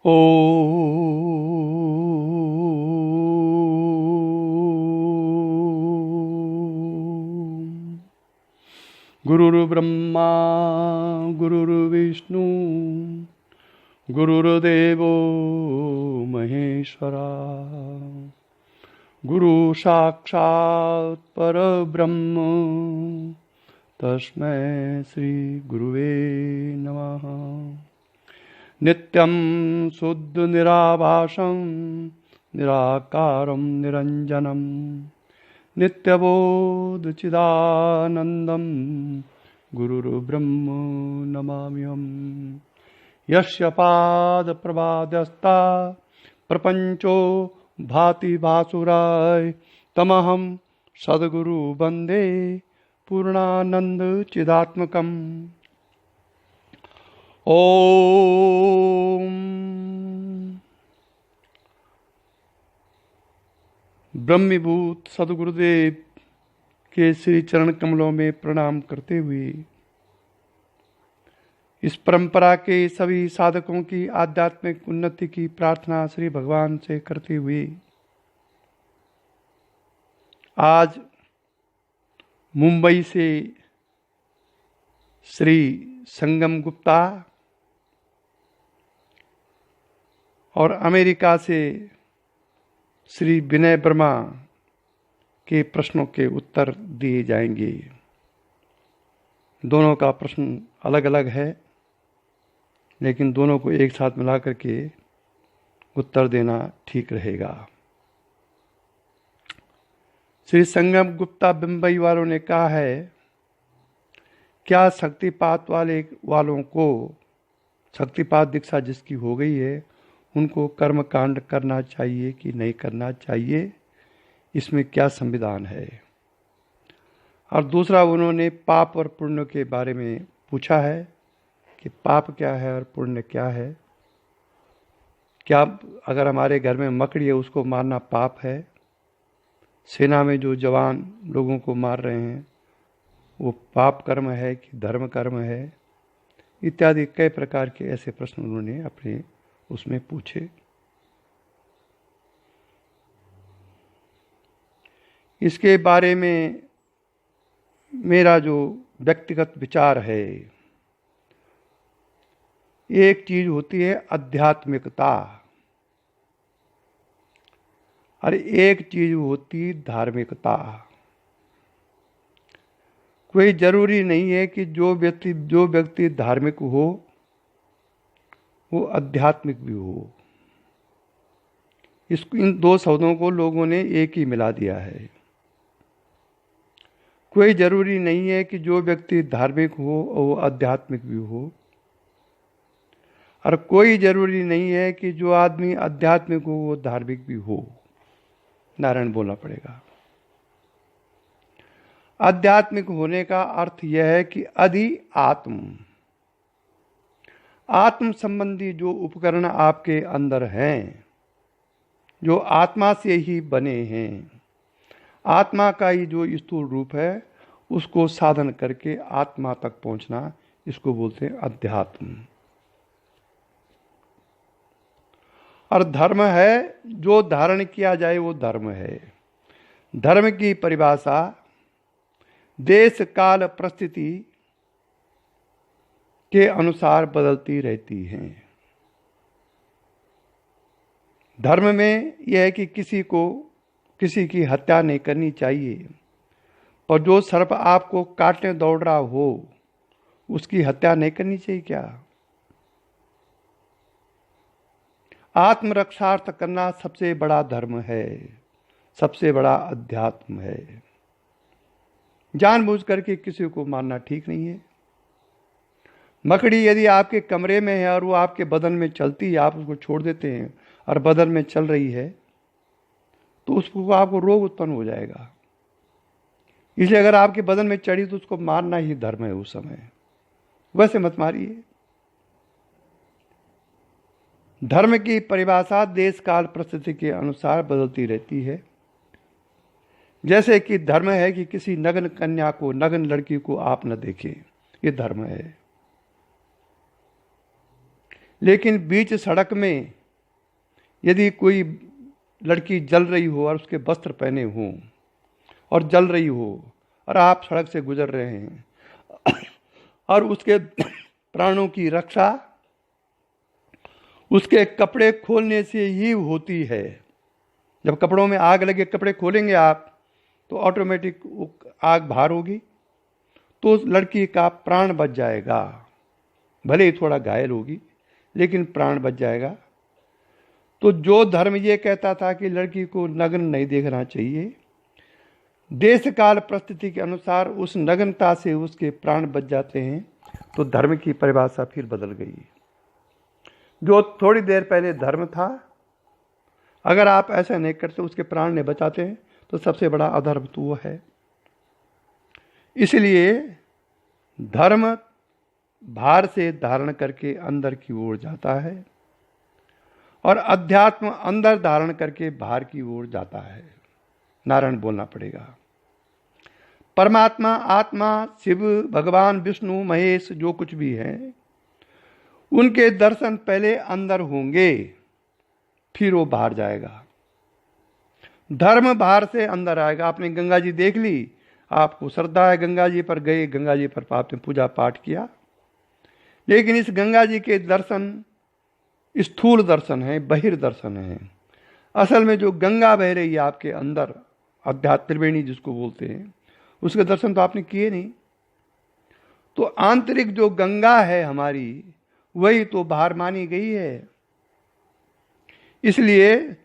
ॐ गुरुर्ब्रह्मा गुरुर्विष्णु गुरुर्देवो महेश्वरा गुरु साक्षात् परब्रह्म तस्मै श्री गुरुवे नमः। नित्यं शुद्ध निराभासं निराकारं निरंजनं नित्यबोध चिदानंदं गुरुर्ब्रह्म नमाम्यहम्। यस्य पाद प्रपादस्ता प्रपंचो भाति भासुराय तमहं सद्गुरु वंदे पूर्णानंद चिदात्मकम्। ओम ब्रह्मीभूत सद्गुरुदेव के श्री चरण कमलों में प्रणाम करते हुए इस परंपरा के सभी साधकों की आध्यात्मिक उन्नति की प्रार्थना श्री भगवान से करते हुए आज मुंबई से श्री संगम गुप्ता और अमेरिका से श्री विनय वर्मा के प्रश्नों के उत्तर दिए जाएंगे। दोनों का प्रश्न अलग अलग है, लेकिन दोनों को एक साथ मिला करके उत्तर देना ठीक रहेगा। श्री संगम गुप्ता मुंबई वालों ने कहा है, क्या शक्तिपात वालों को शक्तिपात दीक्षा जिसकी हो गई है उनको कर्म कांड करना चाहिए कि नहीं करना चाहिए, इसमें क्या संविधान है। और दूसरा उन्होंने पाप और पुण्य के बारे में पूछा है कि पाप क्या है और पुण्य क्या है। क्या अगर हमारे घर में मकड़ी है उसको मारना पाप है, सेना में जो जवान लोगों को मार रहे हैं वो पाप कर्म है कि धर्म कर्म है, इत्यादि कई प्रकार के ऐसे प्रश्न उन्होंने अपने उसमें पूछे। इसके बारे में मेरा जो व्यक्तिगत विचार है, एक चीज होती है आध्यात्मिकता और एक चीज होती धार्मिकता। कोई जरूरी नहीं है कि जो व्यक्ति धार्मिक हो वो आध्यात्मिक भी हो। इन दो शब्दों को लोगों ने एक ही मिला दिया है। कोई जरूरी नहीं है कि जो व्यक्ति धार्मिक हो वो आध्यात्मिक भी हो, और कोई जरूरी नहीं है कि जो आदमी आध्यात्मिक हो वो धार्मिक भी हो। नारायण बोलना पड़ेगा। आध्यात्मिक होने का अर्थ यह है कि आत्म संबंधी जो उपकरण आपके अंदर हैं, जो आत्मा से ही बने हैं, आत्मा का ही जो स्थूल रूप है उसको साधन करके आत्मा तक पहुंचना, इसको बोलते हैं अध्यात्म। और धर्म है जो धारण किया जाए वो धर्म है। धर्म की परिभाषा देश काल परिस्थिति के अनुसार बदलती रहती है। धर्म में यह है कि किसी की हत्या नहीं करनी चाहिए, और जो सर्प आपको काटने दौड़ रहा हो उसकी हत्या नहीं करनी चाहिए क्या। आत्मरक्षार्थ करना सबसे बड़ा धर्म है, सबसे बड़ा अध्यात्म है। जानबूझ करके किसी को मारना ठीक नहीं है। मकड़ी यदि आपके कमरे में है और वो आपके बदन में चलती है, आप उसको छोड़ देते हैं और बदन में चल रही है, तो उसको आपको रोग उत्पन्न हो जाएगा। इसलिए अगर आपके बदन में चढ़ी तो उसको मारना ही धर्म है उस समय, वैसे मत मारिए। धर्म की परिभाषा देश काल परिस्थिति के अनुसार बदलती रहती है। जैसे कि धर्म है कि किसी नग्न कन्या को, नग्न लड़की को आप न देखें, ये धर्म है। लेकिन बीच सड़क में यदि कोई लड़की जल रही हो और उसके वस्त्र पहने हों और जल रही हो और आप सड़क से गुजर रहे हैं और उसके प्राणों की रक्षा उसके कपड़े खोलने से ही होती है। जब कपड़ों में आग लगे, कपड़े खोलेंगे आप तो ऑटोमेटिक आग बाहर होगी, तो उस लड़की का प्राण बच जाएगा। भले ही थोड़ा घायल होगी लेकिन प्राण बच जाएगा। तो जो धर्म ये कहता था कि लड़की को नग्न नहीं देखना चाहिए, देश काल परिस्थिति के अनुसार उस नग्नता से उसके प्राण बच जाते हैं, तो धर्म की परिभाषा फिर बदल गई। जो थोड़ी देर पहले धर्म था, अगर आप ऐसा नहीं करते, उसके प्राण नहीं बचाते हैं, तो सबसे बड़ा अधर्म तो वो है। इसलिए धर्म बाहर से धारण करके अंदर की ओर जाता है और अध्यात्म अंदर धारण करके बाहर की ओर जाता है। नारायण बोलना पड़ेगा। परमात्मा, आत्मा, शिव, भगवान, विष्णु, महेश, जो कुछ भी है, उनके दर्शन पहले अंदर होंगे, फिर वो बाहर जाएगा। धर्म बाहर से अंदर आएगा। आपने गंगा जी देख ली, आपको श्रद्धा है, गंगा जी पर गए, गंगा जी पर आपने पूजा पाठ किया, लेकिन इस गंगा जी के दर्शन स्थूल दर्शन है, बहिर्दर्शन है। असल में जो गंगा बह रही है आपके अंदर, अध्यात्म त्रिवेणी जिसको बोलते हैं, उसके दर्शन तो आपने किए नहीं। तो आंतरिक जो गंगा है हमारी, वही तो बाहर मानी गई है। इसलिए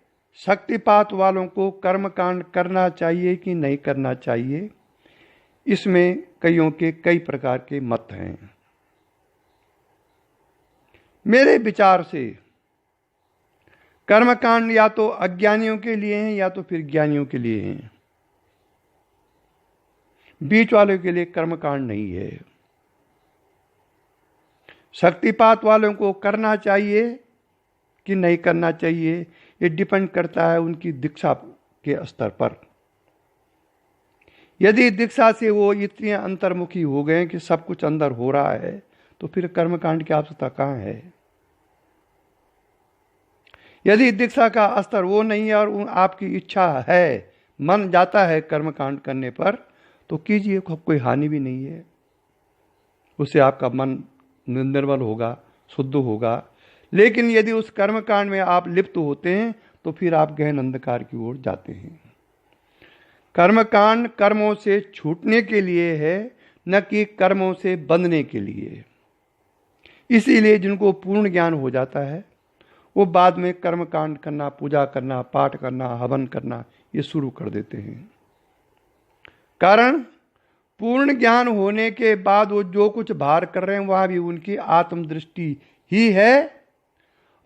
शक्तिपात वालों को कर्मकांड करना चाहिए कि नहीं करना चाहिए, इसमें कईयों के कई प्रकार के मत हैं। मेरे विचार से कर्मकांड या तो अज्ञानियों के लिए हैं या तो फिर ज्ञानियों के लिए हैं। बीच वालों के लिए कर्मकांड नहीं है। शक्तिपात वालों को करना चाहिए कि नहीं करना चाहिए, ये डिपेंड करता है उनकी दीक्षा के स्तर पर। यदि दीक्षा से वो इतने अंतर्मुखी हो गए कि सब कुछ अंदर हो रहा है, तो फिर कर्मकांड की आवश्यकता कहाँ है। यदि दीक्षा का स्तर वो नहीं है और आपकी इच्छा है, मन जाता है कर्मकांड करने पर, तो कीजिए, कोई हानि भी नहीं है। उससे आपका मन निर्मल होगा, शुद्ध होगा। लेकिन यदि उस कर्मकांड में आप लिप्त होते हैं, तो फिर आप गहन अंधकार की ओर जाते हैं। कर्मकांड कर्मों से छूटने के लिए है, न कि कर्मों से बंधने के लिए। इसीलिए जिनको पूर्ण ज्ञान हो जाता है, वो बाद में कर्मकांड करना, पूजा करना, पाठ करना, हवन करना, ये शुरू कर देते हैं। कारण पूर्ण ज्ञान होने के बाद वो जो कुछ बाहर कर रहे हैं, वह भी उनकी आत्मदृष्टि ही है।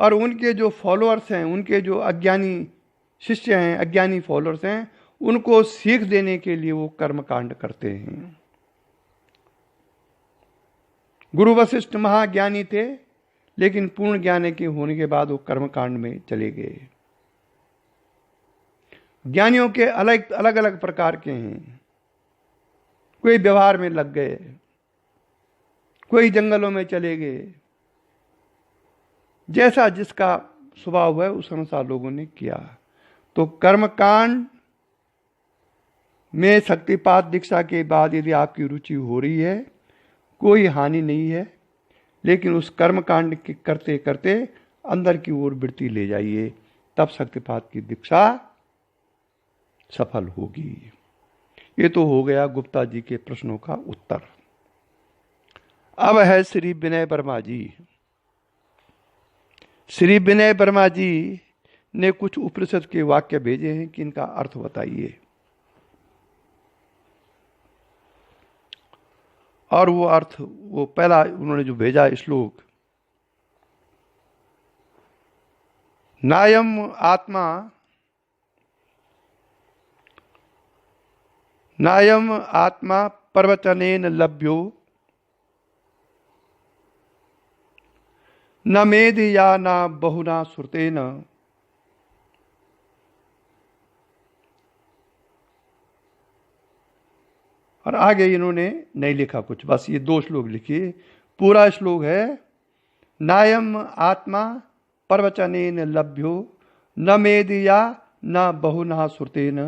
और उनके जो फॉलोअर्स हैं, उनके जो अज्ञानी शिष्य हैं, अज्ञानी फॉलोअर्स हैं, उनको सीख देने के लिए वो कर्मकांड करते हैं। गुरु वशिष्ठ महाज्ञानी थे, लेकिन पूर्ण ज्ञान के होने के बाद वो कर्मकांड में चले गए। ज्ञानियों के अलग अलग प्रकार के हैं। कोई व्यवहार में लग गए, कोई जंगलों में चले गए, जैसा जिसका स्वभाव है उस अनुसार लोगों ने किया। तो कर्मकांड में शक्तिपात दीक्षा के बाद यदि आपकी रुचि हो रही है, कोई हानि नहीं है, लेकिन उस कर्मकांड के करते करते अंदर की ओर वृत्ति ले जाइए, तब शक्तिपात की दीक्षा सफल होगी। ये तो हो गया गुप्ता जी के प्रश्नों का उत्तर। अब है श्री विनय वर्मा जी। श्री विनय वर्मा जी ने कुछ उपनिषद के वाक्य भेजे हैं कि इनका अर्थ बताइए। और वो अर्थ, वो पहला उन्होंने जो भेजा श्लोक, नायम आत्मा नायम आत्मा प्रवचनेन लभ्यो न मेधि या न बहुना श्रुतेन और आगे इन्होंने नहीं लिखा कुछ, बस ये 2 श्लोक लिखिए। पूरा श्लोक है, नायम आत्मा प्रवचनेन लभ्यो न मेदिया न बहुना श्रुतेन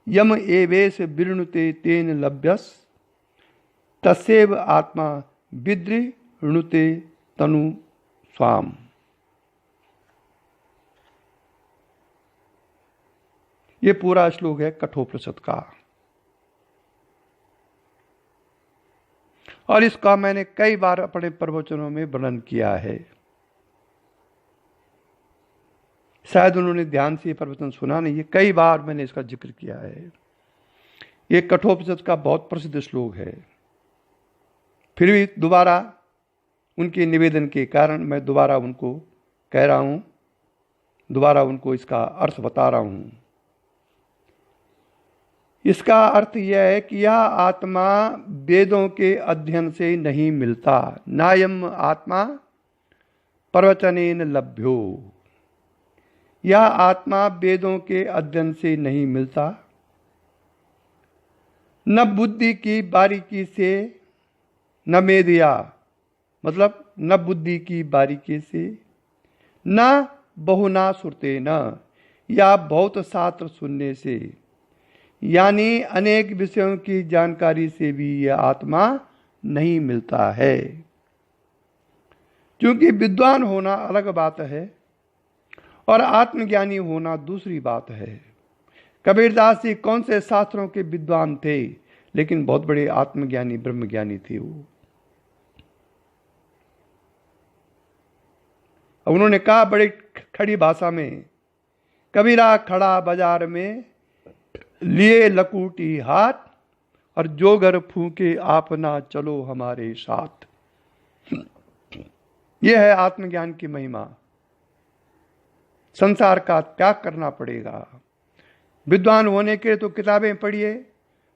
यम एवेश विरणुते तेन लभ्यस तस्यैव आत्मा विदृणुते तनु स्वाम। ये पूरा श्लोक है कठोपनिषद का, और इसका मैंने कई बार अपने प्रवचनों में वर्णन किया है। शायद उन्होंने ध्यान से ये प्रवचन सुना नहीं है, कई बार मैंने इसका जिक्र किया है। ये कठोपनिषद का बहुत प्रसिद्ध श्लोक है। फिर भी दोबारा उनके निवेदन के कारण मैं दोबारा उनको कह रहा हूं, दोबारा उनको इसका अर्थ बता रहा हूं। इसका अर्थ यह है कि यह आत्मा वेदों के अध्ययन से नहीं मिलता। नायम आत्मा प्रवचनेन लभ्यो, यह आत्मा वेदों के अध्ययन से नहीं मिलता, न बुद्धि की बारीकी से, न मेधिया मतलब न बुद्धि की बारीकी से, न बहुना श्रुते न या बहुत शास्त्र सुनने से, यानी अनेक विषयों की जानकारी से भी यह आत्मा नहीं मिलता है। क्योंकि विद्वान होना अलग बात है और आत्मज्ञानी होना दूसरी बात है। कबीरदास जी कौन से शास्त्रों के विद्वान थे, लेकिन बहुत बड़े आत्मज्ञानी ब्रह्मज्ञानी थे वो। उन्होंने कहा बड़ी खड़ी भाषा में, कबीरा खड़ा बाजार में लिए लकूटी हाथ और जो घर फूके आप ना चलो हमारे साथ। यह है आत्मज्ञान की महिमा। संसार का त्याग करना पड़ेगा। विद्वान होने के लिए तो किताबें पढ़िए,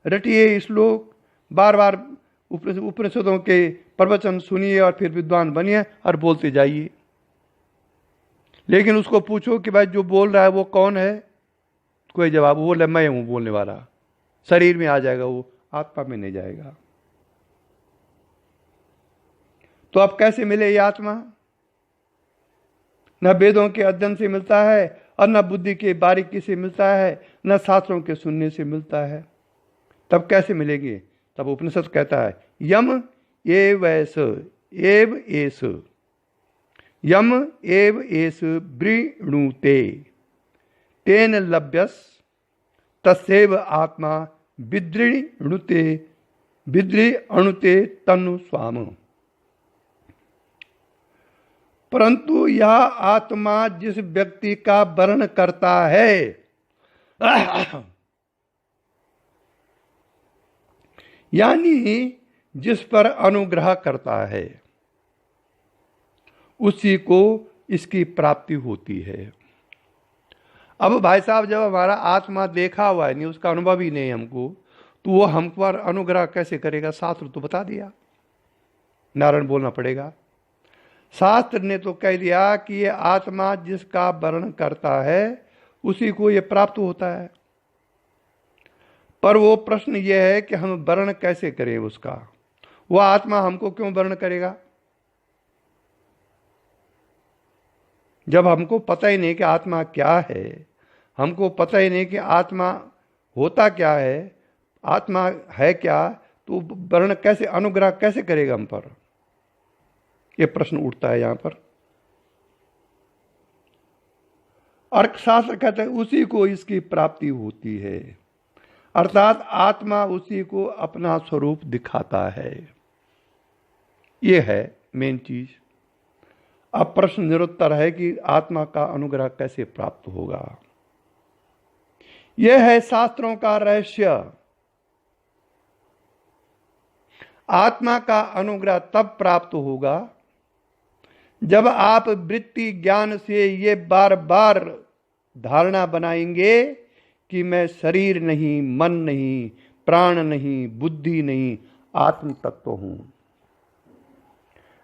रटिए श्लोक, बार बार उपनिषदों के प्रवचन सुनिए और फिर विद्वान बनिए और बोलते जाइए। लेकिन उसको पूछो कि भाई जो बोल रहा है वो कौन है, कोई जवाब, वो बोले मैं हूं बोलने वाला। शरीर में आ जाएगा, वो आत्मा में नहीं जाएगा। तो अब कैसे मिले ये आत्मा? न वेदों के अध्ययन से मिलता है और न बुद्धि के बारीकी से मिलता है, न शास्त्रों के सुनने से मिलता है। तब कैसे मिलेगी? तब उपनिषद कहता है यम एव एस यम एव एस वृणुते तेन लभ्यस तस्यैव आत्मा विदृणुते तनु स्वाम। परंतु यह आत्मा जिस व्यक्ति का वर्ण करता है, यानी जिस पर अनुग्रह करता है, उसी को इसकी प्राप्ति होती है। अब भाई साहब जब हमारा आत्मा देखा हुआ है नहीं, उसका अनुभव ही नहीं हमको, तो वो हम पर अनुग्रह कैसे करेगा? शास्त्र तो बता दिया, नारायण बोलना पड़ेगा। शास्त्र ने तो कह दिया कि ये आत्मा जिसका वर्ण करता है उसी को ये प्राप्त होता है। पर वो प्रश्न ये है कि हम वर्ण कैसे करें उसका? वह आत्मा हमको क्यों वर्ण करेगा जब हमको पता ही नहीं कि आत्मा क्या है, हमको पता ही नहीं कि आत्मा होता क्या है, आत्मा है क्या, तो वर्ण कैसे, अनुग्रह कैसे करेगा हम पर? यह प्रश्न उठता है यहां पर। अर्थशास्त्र कहते हैं उसी को इसकी प्राप्ति होती है, अर्थात आत्मा उसी को अपना स्वरूप दिखाता है। यह है मेन चीज। अब प्रश्न निरुत्तर है कि आत्मा का अनुग्रह कैसे प्राप्त होगा? यह है शास्त्रों का रहस्य। आत्मा का अनुग्रह तब प्राप्त होगा जब आप वृत्ति ज्ञान से ये बार बार धारणा बनाएंगे कि मैं शरीर नहीं, मन नहीं, प्राण नहीं, बुद्धि नहीं, आत्म तत्व हूं।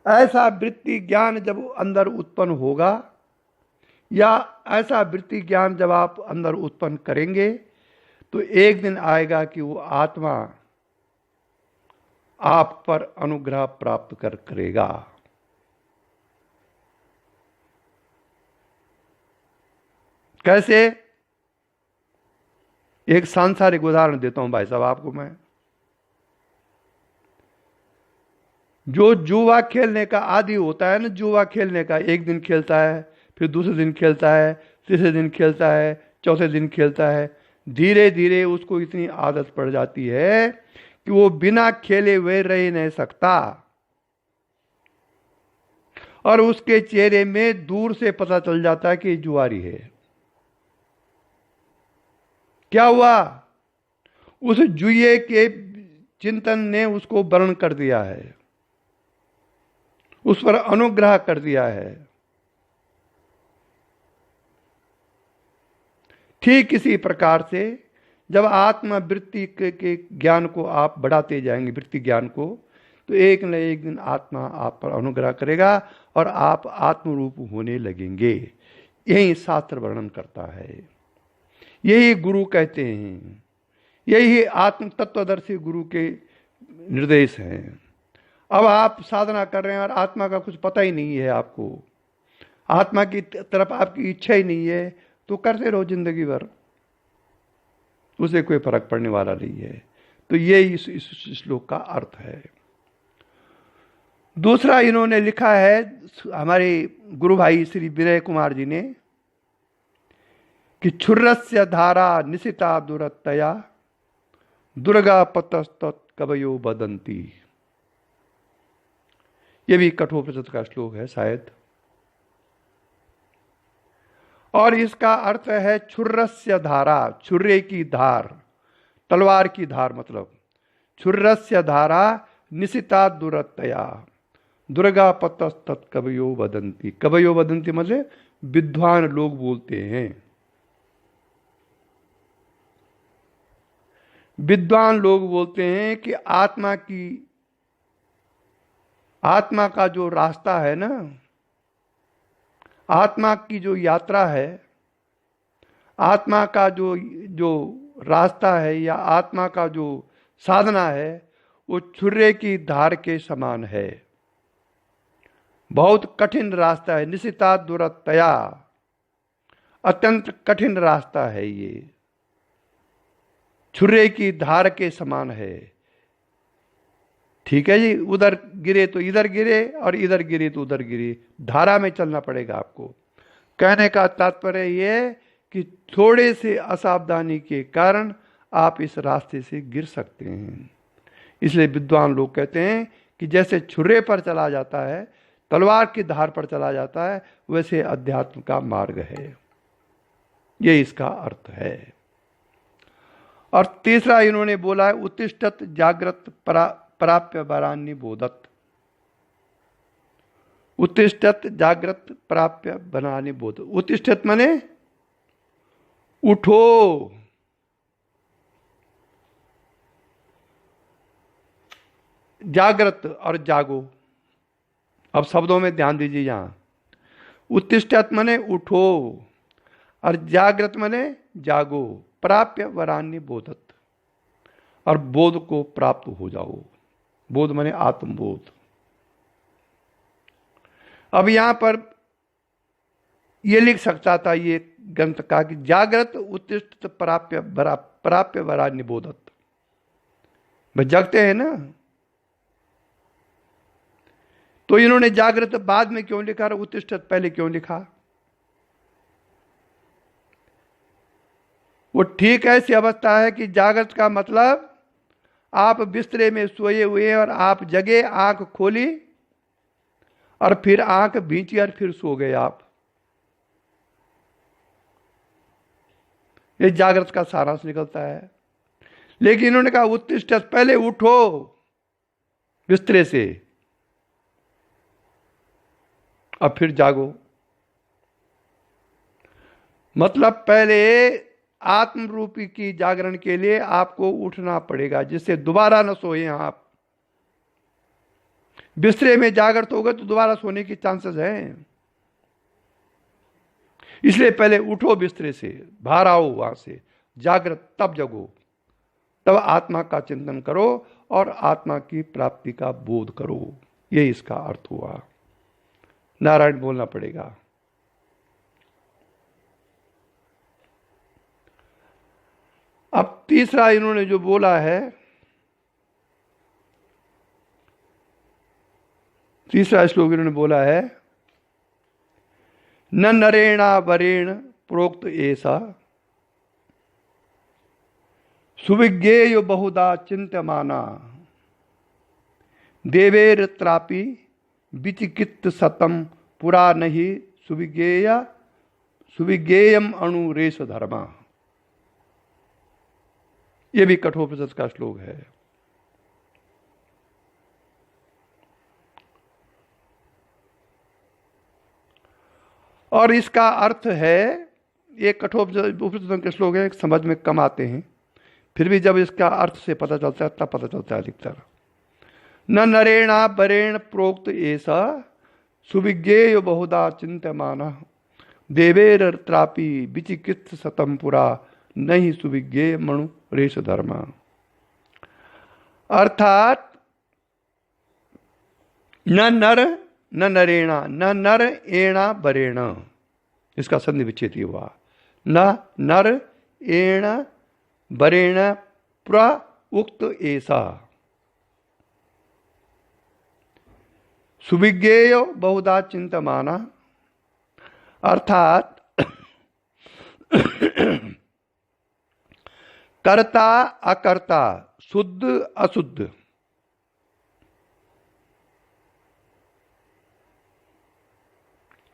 ऐसा वृत्ति ज्ञान जब अंदर उत्पन्न होगा, या ऐसा वृत्ति ज्ञान जब आप अंदर उत्पन्न करेंगे, तो एक दिन आएगा कि वो आत्मा आप पर अनुग्रह प्राप्त करेगा। कैसे? एक सांसारिक उदाहरण देता हूं भाई साहब आपको मैं। जो जुआ खेलने का आदी होता है ना, जुआ खेलने का, एक दिन खेलता है, फिर दूसरे दिन खेलता है, तीसरे दिन खेलता है, चौथे दिन खेलता है, धीरे धीरे उसको इतनी आदत पड़ जाती है कि वो बिना खेले हुए रह नहीं सकता, और उसके चेहरे में दूर से पता चल जाता है कि जुआरी है। क्या हुआ? उस जुए के चिंतन ने उसको वर्ण कर दिया है, उस पर अनुग्रह कर दिया है। ठीक इसी प्रकार से जब आत्मवृत्ति के ज्ञान को आप बढ़ाते जाएंगे, वृत्ति ज्ञान को, तो एक न एक दिन आत्मा आप पर अनुग्रह करेगा और आप आत्मरूप होने लगेंगे। यही शास्त्र वर्णन करता है, यही गुरु कहते हैं, यही आत्म तत्वदर्शी गुरु के निर्देश हैं। अब आप साधना कर रहे हैं और आत्मा का कुछ पता ही नहीं है आपको, आत्मा की तरफ आपकी इच्छा ही नहीं है, तो करते रहो जिंदगी भर, उसे कोई फर्क पड़ने वाला नहीं है। तो ये इस श्लोक का अर्थ है। दूसरा इन्होंने लिखा है हमारे गुरु भाई श्री विनय कुमार जी ने कि क्षुर्रस्य धारा निशिता दुरतया दुर्गा पतस्तत् कवयो बदंती। ये भी कठोपनिषद का श्लोक है शायद, और इसका अर्थ है छुर्रस्य धारा, छुर्रे की धार, तलवार की धार, मतलब छुर्रस्य धारा निशिता दुरतया दुर्गा पतस्तत् कवयो वदंती। कवयो वदंती मतलब विद्वान लोग बोलते हैं, विद्वान लोग बोलते हैं कि आत्मा का जो रास्ता है ना, आत्मा की जो यात्रा है, आत्मा का जो जो रास्ता है या आत्मा का जो साधना है, वो छुर्रे की धार के समान है। बहुत कठिन रास्ता है, निशिता दुरतया, अत्यंत कठिन रास्ता है ये, छुर्रे की धार के समान है। ठीक है जी, उधर गिरे तो इधर गिरे और इधर गिरे तो उधर गिरे, धारा में चलना पड़ेगा आपको। कहने का तात्पर्य यह कि थोड़े से असावधानी के कारण आप इस रास्ते से गिर सकते हैं। इसलिए विद्वान लोग कहते हैं कि जैसे छुर्रे पर चला जाता है, तलवार की धार पर चला जाता है, वैसे अध्यात्म का मार्ग है। ये इसका अर्थ है। और तीसरा इन्होंने बोला है उत्तिष्ठत जागृत प्राप्य वरान्य बोधत। उत्तिष्ठत जागृत प्राप्य वरान्य बोध। उत्तिष्ठत माने उठो, जागृत और जागो। अब शब्दों में ध्यान दीजिए यहां। उत्तिष्ठत माने उठो और जागृत माने जागो, प्राप्य वरान्य बोधत, और बोध को प्राप्त हो जाओ। बोध माने आत्मबोध। अब यहां पर यह लिख सकता था ये ग्रंथ का कि जागृत उत्तिष्ठ प्राप्य वरान्य बोधत। भाई जगते हैं ना, तो इन्होंने जागृत बाद में क्यों लिखा और उत्तिष्ठत पहले क्यों लिखा? वो ठीक ऐसी अवस्था है कि जागृत का मतलब आप बिस्तरे में सोए हुए और आप जगे, आंख खोली और फिर आंख भींची और फिर सो गए आप। ये जागृत का सारांश निकलता है। लेकिन इन्होंने कहा उत्तिष्ठ, पहले उठो बिस्तरे से और फिर जागो। मतलब पहले आत्म रूपी की जागरण के लिए आपको उठना पड़ेगा, जिससे दोबारा न सोए आप। बिस्तरे में जागृत होगा तो दोबारा सोने की चांसेस हैं। इसलिए पहले उठो बिस्तरे से, बाहर आओ वहां से, जागृत, तब जगो, तब आत्मा का चिंतन करो और आत्मा की प्राप्ति का बोध करो। ये इसका अर्थ हुआ। नारायण बोलना पड़ेगा। अब तीसरा इन्होंने जो बोला है, तीसरा श्लोक इन्होंने बोला है, न नरेणा वरेण प्रोक्त ऐसा सुविज्ञेय बहुधा चिंत्यमाना देवेरत्रापि विचिकित्त सतम पुरा नहीं सुविज्ञेयम अणुरेश धर्मा। यह भी कठोपनिषद का श्लोक है। और इसका अर्थ है, ये कठोपनिषद के श्लोक है, समझ में कम आते हैं, फिर भी जब इसका अर्थ से पता चलता है तब पता चलता है अधिकतर। न नरेणा वरेण प्रोक्त ऐसा सुविज्ञेय बहुधा चिंत्यमान देवेरत्रापि विचिकित्स सतम पुरा नहीं सुविज्ञेय मणु रेश धर्म। अर्थात न नरेणा, न नर एणा वरेण, इसका संधि विच्छेद हुआ, न नर एण वरेण प्र उक्त ऐसा सुविज्ञेय बहुधा चिंतमाना। अर्थात कर्ता अकर्ता, शुद्ध अशुद्ध,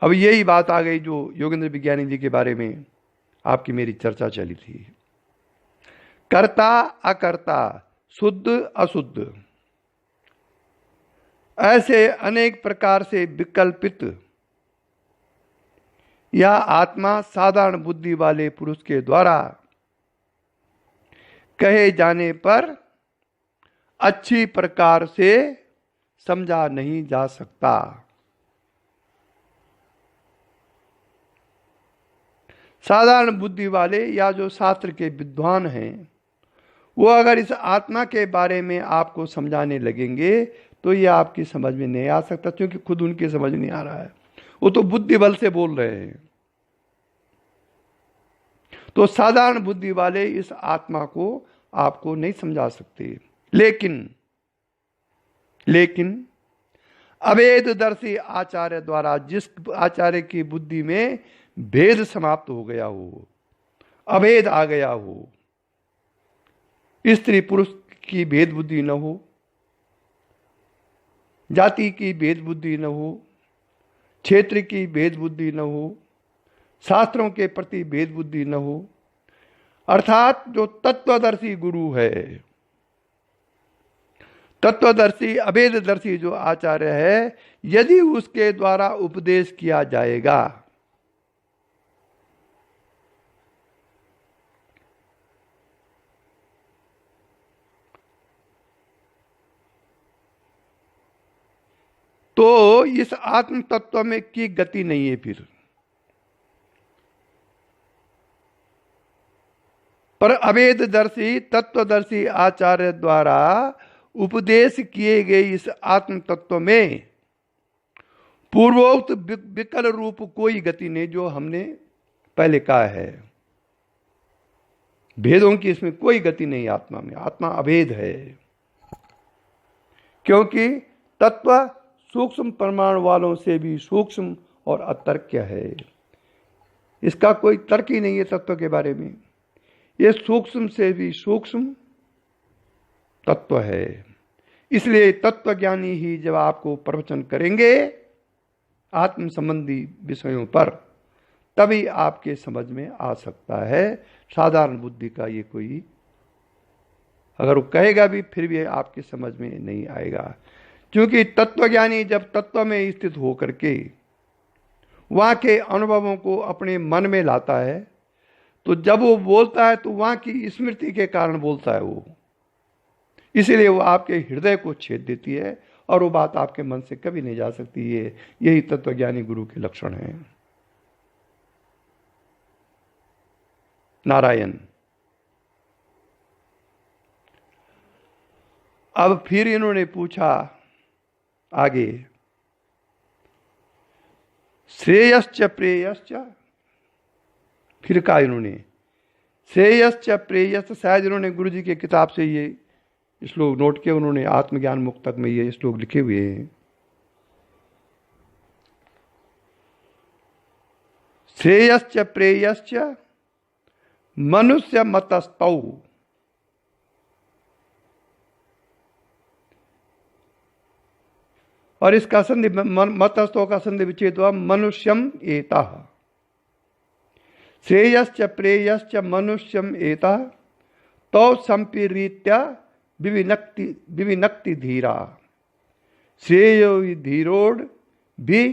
अब यही बात आ गई जो योगेंद्र विज्ञानी जी के बारे में आपकी मेरी चर्चा चली थी। कर्ता अकर्ता, शुद्ध अशुद्ध, ऐसे अनेक प्रकार से विकल्पित या आत्मा साधारण बुद्धि वाले पुरुष के द्वारा कहे जाने पर अच्छी प्रकार से समझा नहीं जा सकता। साधारण बुद्धि वाले या जो शास्त्र के विद्वान हैं, वो अगर इस आत्मा के बारे में आपको समझाने लगेंगे तो ये आपकी समझ में नहीं आ सकता, क्योंकि खुद उनकी समझ नहीं आ रहा है, वो तो बुद्धि बल से बोल रहे हैं। तो साधारण बुद्धि वाले इस आत्मा को आपको नहीं समझा सकते। लेकिन अभेददर्शी आचार्य द्वारा, जिस आचार्य की बुद्धि में भेद समाप्त हो गया हो, अभेद आ गया हो, स्त्री पुरुष की भेद बुद्धि न हो, जाति की भेद बुद्धि न हो, क्षेत्र की भेद बुद्धि न हो, शास्त्रों के प्रति भेद बुद्धि न हो, अर्थात जो तत्वदर्शी गुरु है, तत्वदर्शी अभेददर्शी जो आचार्य है, यदि उसके द्वारा उपदेश किया जाएगा तो इस आत्म तत्व में की गति नहीं है फिर। पर अभेददर्शी तत्वदर्शी आचार्य द्वारा उपदेश किए गए इस आत्म तत्व में पूर्वोक्त विकल रूप कोई गति नहीं, जो हमने पहले कहा है। भेदों की इसमें कोई गति नहीं आत्मा में, आत्मा अभेद है, क्योंकि तत्व सूक्ष्म परमाणु वालों से भी सूक्ष्म और अतर्क्य है। इसका कोई तर्क ही नहीं है तत्व के बारे में। ये सूक्ष्म से भी सूक्ष्म तत्व है। इसलिए तत्वज्ञानी ही जब आपको प्रवचन करेंगे आत्म संबंधी विषयों पर, तभी आपके समझ में आ सकता है। साधारण बुद्धि का ये कोई, अगर वो कहेगा भी फिर भी आपकी समझ में नहीं आएगा, क्योंकि तत्वज्ञानी जब तत्व में स्थित होकर के वहाँ के अनुभवों को अपने मन में लाता है, तो जब वो बोलता है तो वहाँ की स्मृति के कारण बोलता है वो, इसलिए वो आपके हृदय को छेद देती है और वो बात आपके मन से कभी नहीं जा सकती है। यही तत्वज्ञानी गुरु के लक्षण हैं। नारायण। अब फिर इन्होंने पूछा आगे, श्रेयश्च प्रेयश्च, फिर कहा इन्होंने श्रेयश्च प्रेयश्च, शायद इन्होंने गुरु जी की किताब से ये श्लोक नोट किया, उन्होंने आत्मज्ञान मुक्तक में ये श्लोक लिखे हुए हैं। श्रेयश्च प्रेयश्च मनुष्य मतस्तौ, और इसका संधि मतस्तौ का संधि विच्छेद हुआ मनुष्यम एतः। श्रेयश्च प्रेयश्च मनुष्यम एतः तौ संपीड़ित्या विविनक्ति धीरा, श्रेयो धीरोड भी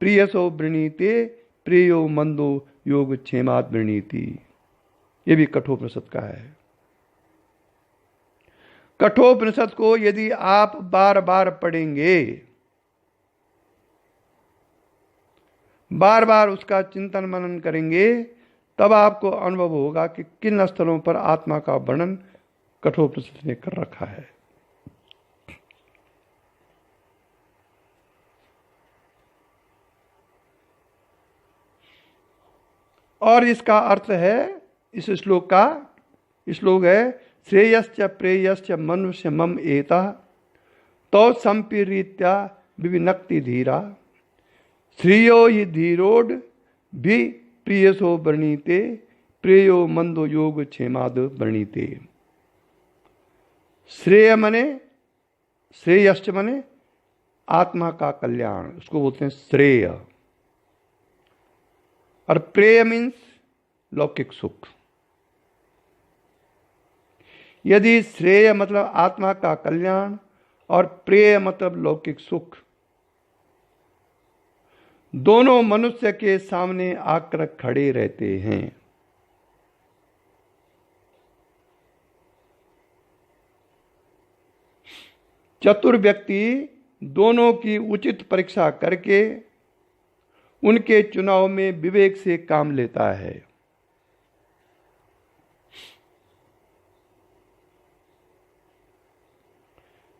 प्रियसो वृणीते, प्रियो मंदो योग क्षेमाद वृणीति। ये भी कठोपनिषद का है। कठोपनिषद को यदि आप बार बार पढ़ेंगे, बार बार उसका चिंतन मनन करेंगे, तब आपको अनुभव होगा कि किन स्थलों पर आत्मा का वर्णन कठोपनिषद ने कर रखा है। और इसका अर्थ है इस श्लोक का, श्लोक है श्रेयश्च प्रेयश्च मनुष्य मम एतः तौ संपीड़ित्या विविनक्ति धीरा, श्रेयो हि धीरोड भी प्रियसो वर्णीते, प्रेयो मंदो योग क्षेमाद वर्णीते। श्रेय मने, श्रेयश्च मने आत्मा का कल्याण, उसको बोलते हैं श्रेय। और प्रेय मीन्स लौकिक सुख। यदि श्रेय मतलब आत्मा का कल्याण और प्रेय मतलब लौकिक सुख, दोनों मनुष्य के सामने आकर खड़े रहते हैं, चतुर व्यक्ति दोनों की उचित परीक्षा करके उनके चुनाव में विवेक से काम लेता है।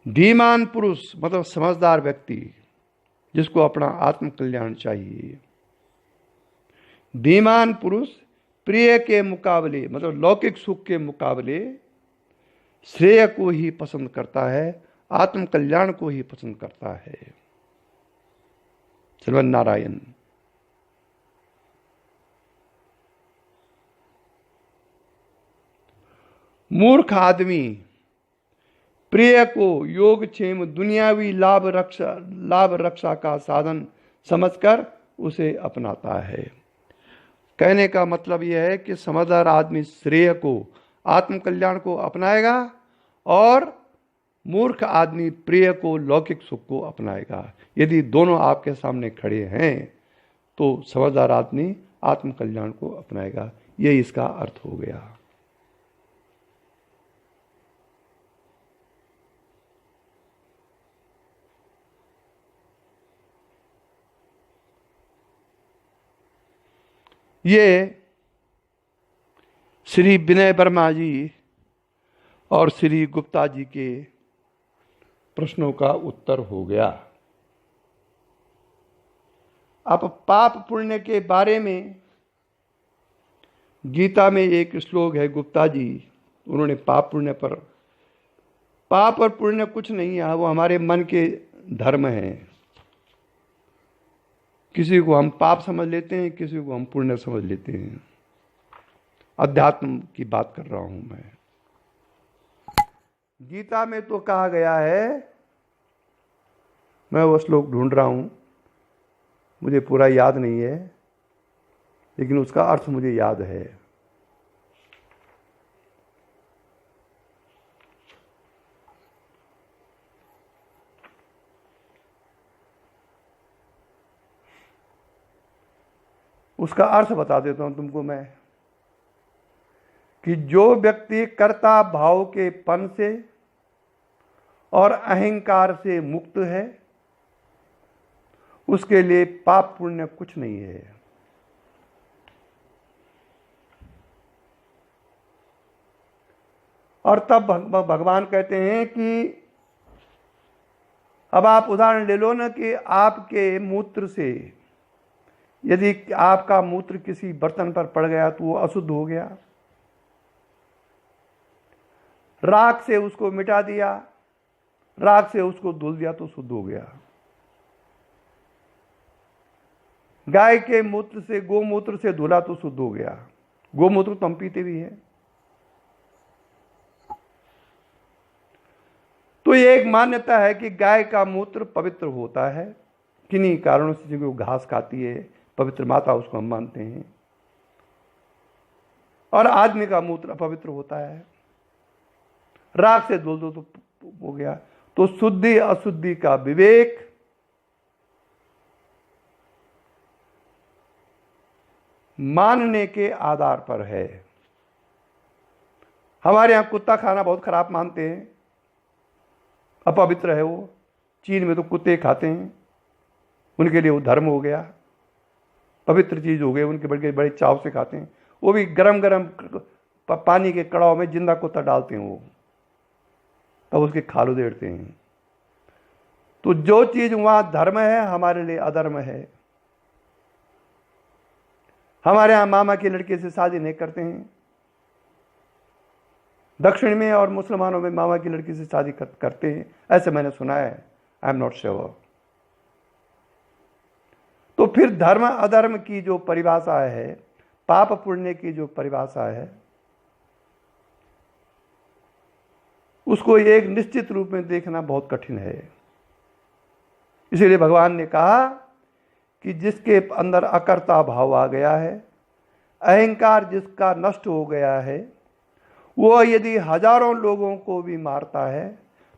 धीमान पुरुष मतलब समझदार व्यक्ति, जिसको अपना आत्म कल्याण चाहिए। धीमान पुरुष प्रिय के मुकाबले मतलब लौकिक सुख के मुकाबले श्रेय को ही पसंद करता है, आत्म कल्याण को ही पसंद करता है। श्रीमन नारायण। मूर्ख आदमी प्रिय को योगक्षेम दुनियावी लाभ रक्षा का साधन समझकर उसे अपनाता है। कहने का मतलब यह है कि समझदार आदमी श्रेय को, आत्म कल्याण को अपनाएगा और मूर्ख आदमी प्रिय को, लौकिक सुख को अपनाएगा। यदि दोनों आपके सामने खड़े हैं तो समझदार आदमी आत्म कल्याण को अपनाएगा। यही इसका अर्थ हो गया। ये श्री विनय वर्मा जी और श्री गुप्ता जी के प्रश्नों का उत्तर हो गया। अब पाप पुण्य के बारे में गीता में एक श्लोक है, गुप्ता जी उन्होंने पाप पुण्य पर, पाप और पुण्य कुछ नहीं है, वो हमारे मन के धर्म हैं। किसी को हम पाप समझ लेते हैं, किसी को हम पुण्य समझ लेते हैं। अध्यात्म की बात कर रहा हूं मैं। गीता में तो कहा गया है, मैं वो श्लोक ढूंढ रहा हूं, मुझे पूरा याद नहीं है, लेकिन उसका अर्थ मुझे याद है। उसका अर्थ बता देता हूं तुमको मैं, कि जो व्यक्ति कर्ता भाव के पन से और अहंकार से मुक्त है, उसके लिए पाप पुण्य कुछ नहीं है। और तब भगवान कहते हैं कि अब आप उदाहरण ले लो ना, कि आपके मूत्र से यदि आपका मूत्र किसी बर्तन पर पड़ गया तो वो अशुद्ध हो गया, राख से उसको मिटा दिया, राख से उसको धुल दिया तो शुद्ध हो गया। गाय के मूत्र से, गोमूत्र से धुला तो शुद्ध हो गया। गोमूत्र तो हम पीते भी हैं। तो ये एक मान्यता है कि गाय का मूत्र पवित्र होता है, किन्हीं कारणों से, क्योंकि वो घास खाती है, पवित्र माता उसको हम मानते हैं। और आदमी का मूत्र अपवित्र होता है, राख से धुल दो तो हो गया। तो शुद्धि अशुद्धि का विवेक मानने के आधार पर है। हमारे यहां कुत्ता खाना बहुत खराब मानते हैं, अपवित्र है वो। चीन में तो कुत्ते खाते हैं, उनके लिए वो धर्म हो गया, पवित्र चीज हो गई, उनके बड़े बड़े चाव से खाते हैं। वो भी गरम गरम पानी के कड़ाव में जिंदा कुत्ता डालते हैं वो, तब उसके खाल उधेड़ते हैं। तो जो चीज वहां धर्म है, हमारे लिए अधर्म है। हमारे यहां मामा की लड़की से शादी नहीं करते हैं, दक्षिण में और मुसलमानों में मामा की लड़की से शादी करते हैं, ऐसे मैंने सुना है। I am not sure. तो फिर धर्म अधर्म की जो परिभाषा है, पाप पुण्य की जो परिभाषा है, उसको एक निश्चित रूप में देखना बहुत कठिन है। इसीलिए भगवान ने कहा कि जिसके अंदर अकर्ता भाव आ गया है, अहंकार जिसका नष्ट हो गया है, वो यदि हजारों लोगों को भी मारता है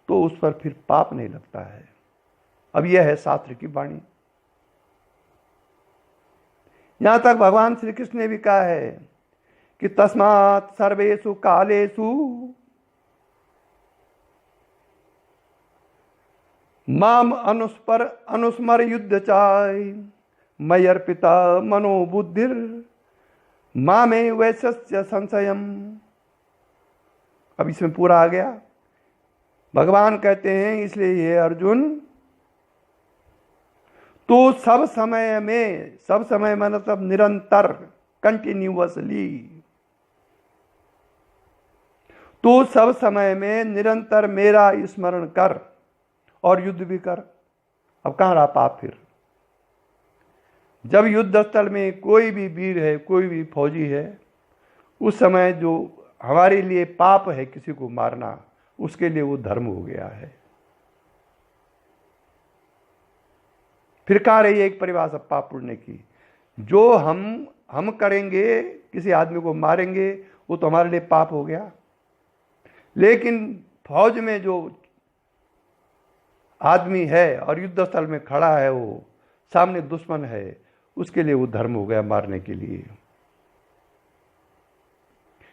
तो उस पर फिर पाप नहीं लगता है। अब यह है शास्त्र की वाणी। यहां तक भगवान श्री कृष्ण ने भी कहा है कि तस्मात् सर्वेषु कालेषु माम अनुस्मर युद्ध चाय मयर्पिता मनोबुद्धिर मामे वैश्य संशयम। अब इसमें पूरा आ गया। भगवान कहते हैं, इसलिए ये अर्जुन, तो सब समय में, सब समय मतलब निरंतर, कंटिन्यूअसली, तो सब समय में निरंतर मेरा स्मरण कर और युद्ध भी कर। अब कहां रहा पाप फिर? जब युद्ध स्थल में कोई भी वीर है, कोई भी फौजी है, उस समय जो हमारे लिए पाप है किसी को मारना, उसके लिए वो धर्म हो गया है। फिर कहा रही है एक परिभाषा पाप पुण्य की, जो हम करेंगे, किसी आदमी को मारेंगे, वो तो हमारे लिए पाप हो गया। लेकिन फौज में जो आदमी है और युद्ध स्थल में खड़ा है, वो सामने दुश्मन है, उसके लिए वो धर्म हो गया मारने के लिए।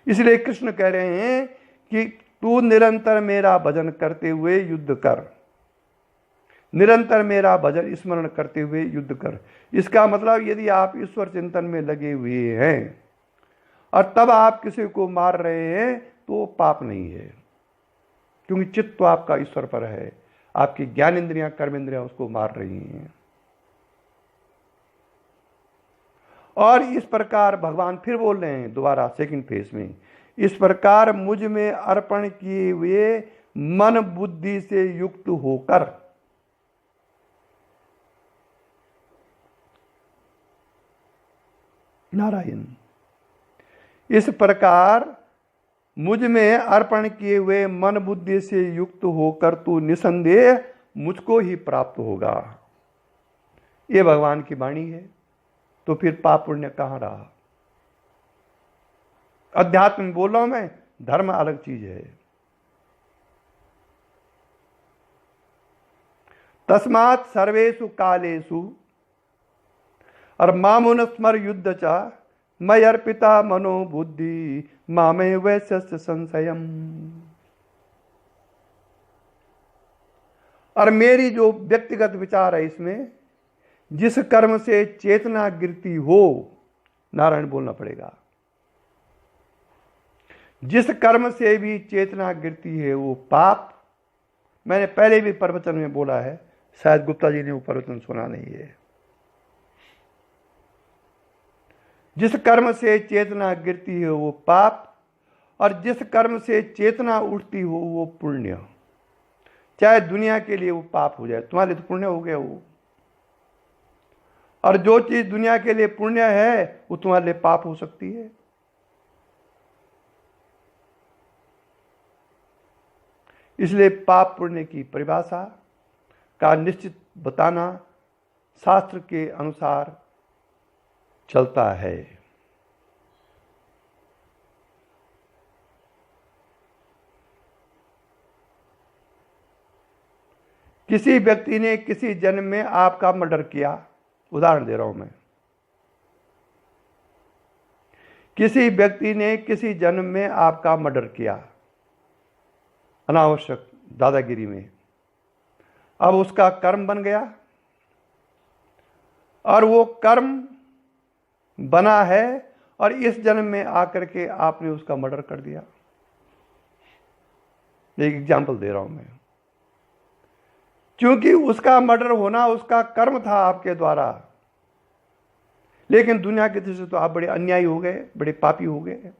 इसलिए कृष्ण कह रहे हैं कि तू निरंतर मेरा भजन करते हुए युद्ध कर, निरंतर मेरा भजन स्मरण करते हुए युद्ध कर। इसका मतलब यदि आप ईश्वर चिंतन में लगे हुए हैं और तब आप किसी को मार रहे हैं तो पाप नहीं है, क्योंकि चित्त तो आपका ईश्वर पर है, आपकी ज्ञान इंद्रियां, कर्म इंद्रियां उसको मार रही हैं। और इस प्रकार भगवान फिर बोल रहे हैं दोबारा सेकंड फेज में, इस प्रकार मुझ में अर्पण किए हुए मन बुद्धि से युक्त होकर, नारायण, इस प्रकार मुझ में अर्पण किए हुए मन बुद्धि से युक्त होकर तू निसंदेह मुझको ही प्राप्त होगा। ये भगवान की वाणी है। तो फिर पाप पुण्य कहां रहा? अध्यात्म में बोल रहा हूं मैं, धर्म अलग चीज है। तस्मात् सर्वेषु कालेषु और मामुनुस्मर युद्ध चा मय अर्पिता मनो बुद्धि मामे वैश्य संशयम। और मेरी जो व्यक्तिगत विचार है इसमें, जिस कर्म से चेतना गिरती हो, नारायण बोलना पड़ेगा, जिस कर्म से भी चेतना गिरती है वो पाप। मैंने पहले भी प्रवचन में बोला है, शायद गुप्ता जी ने वो प्रवचन सुना नहीं है। जिस कर्म से चेतना गिरती है वो पाप, और जिस कर्म से चेतना उठती हो वो पुण्य, चाहे दुनिया के लिए वो पाप हो जाए, तुम्हारे लिए तो पुण्य हो गया वो। और जो चीज दुनिया के लिए पुण्य है वो तुम्हारे लिए पाप हो सकती है। इसलिए पाप पुण्य की परिभाषा का निश्चित बताना शास्त्र के अनुसार चलता है। किसी व्यक्ति ने किसी जन्म में आपका मर्डर किया, उदाहरण दे रहा हूं मैं, किसी व्यक्ति ने किसी जन्म में आपका मर्डर किया अनावश्यक दादागिरी में, अब उसका कर्म बन गया और वो कर्म बना है और इस जन्म में आकर के आपने उसका मर्डर कर दिया। एक एग्जांपल दे रहा हूं मैं, क्योंकि उसका मर्डर होना उसका कर्म था आपके द्वारा, लेकिन दुनिया की दृष्टि से तो आप बड़े अन्यायी हो गए, बड़े पापी हो गए।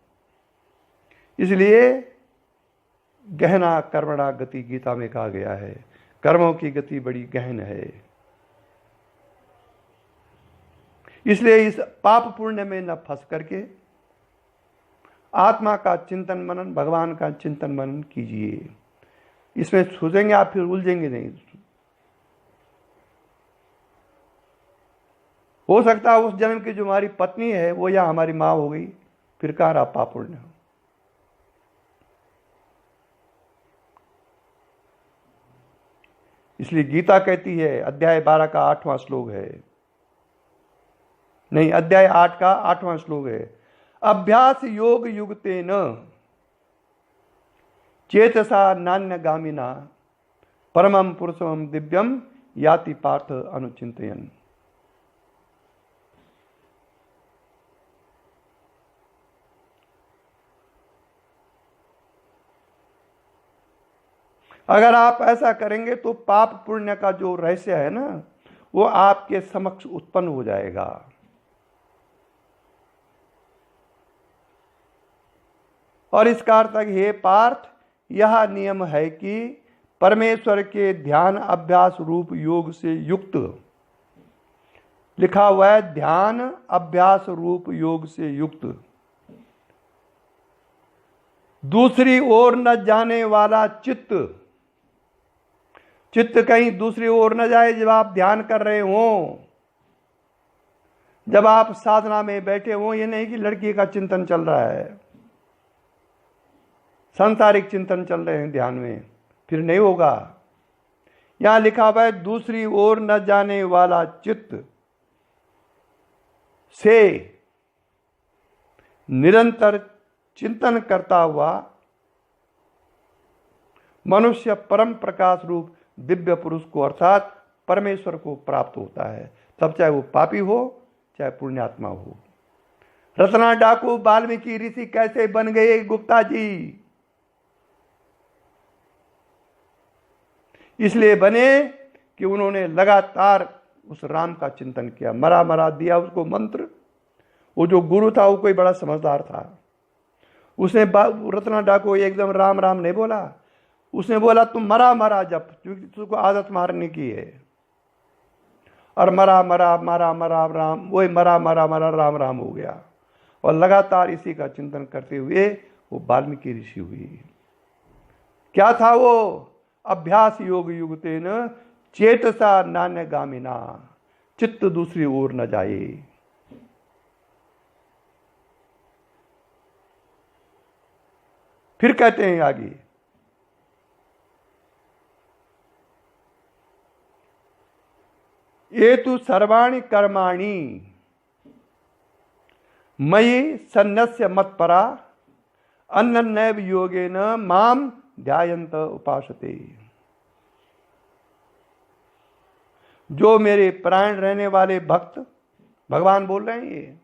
इसलिए गहना कर्मणा गति गीता में कहा गया है, कर्मों की गति बड़ी गहन है। इसलिए इस पाप पुण्य में न फंस करके आत्मा का चिंतन मनन, भगवान का चिंतन मनन कीजिए। इसमें सूझेंगे आप, फिर उलझेंगे नहीं। हो सकता है उस जन्म की जो हमारी पत्नी है वो या हमारी मां हो गई, फिर कहां रहा पाप पुण्य। इसलिए गीता कहती है, अध्याय 12 का 8वां श्लोक है, नहीं अध्याय 8 का 8वां श्लोक है, अभ्यास योग युगतेन चेतसा नान्यगामिना परमं पुरुषम दिव्यम याति पार्थ अनुचिंतयन्। अगर आप ऐसा करेंगे तो पाप पुण्य का जो रहस्य है ना वो आपके समक्ष उत्पन्न हो जाएगा। और इसका अर्थ है, हे पार्थ, यह नियम है कि परमेश्वर के ध्यान अभ्यास रूप योग से युक्त, लिखा हुआ है ध्यान अभ्यास रूप योग से युक्त, दूसरी ओर न जाने वाला चित्त, चित्त कहीं दूसरी ओर न जाए। जब आप ध्यान कर रहे हो, जब आप साधना में बैठे हो, ये नहीं कि लड़की का चिंतन चल रहा है, सांसारिक चिंतन चल रहे हैं ध्यान में, फिर नहीं होगा। यहां लिखा हुआ है दूसरी ओर न जाने वाला चित्त से निरंतर चिंतन करता हुआ मनुष्य परम प्रकाश रूप दिव्य पुरुष को अर्थात परमेश्वर को प्राप्त होता है, तब चाहे वो पापी हो चाहे पुण्यात्मा हो। रत्ना डाकू वाल्मीकि ऋषि कैसे बन गए गुप्ता जी? इसलिए बने कि उन्होंने लगातार उस राम का चिंतन किया, मरा मरा दिया उसको मंत्र। वो जो गुरु था वो कोई बड़ा समझदार था, उसने रत्ना डाकू एकदम राम राम नहीं बोला, उसने बोला तुम मरा मरा जप, क्योंकि तुझको आदत मारने की है। और मरा मरा मरा मरा राम, वही मरा मरा मरा राम राम हो गया। और लगातार इसी का चिंतन करते हुए वो वाल्मीकि ऋषि हुई। क्या था वो? अभ्यास योग युगतेन चेतसा नान्यगामिना, चित्त दूसरी ओर न जाए। फिर कहते हैं आगे, ये तु सर्वाणि कर्माणि मयि सन्न्यस्य मत्परा अन्यन्नैव योगेन माम ध्यायन्त उपासते। जो मेरे प्राण रहने वाले भक्त, भगवान बोल रहे हैं, ये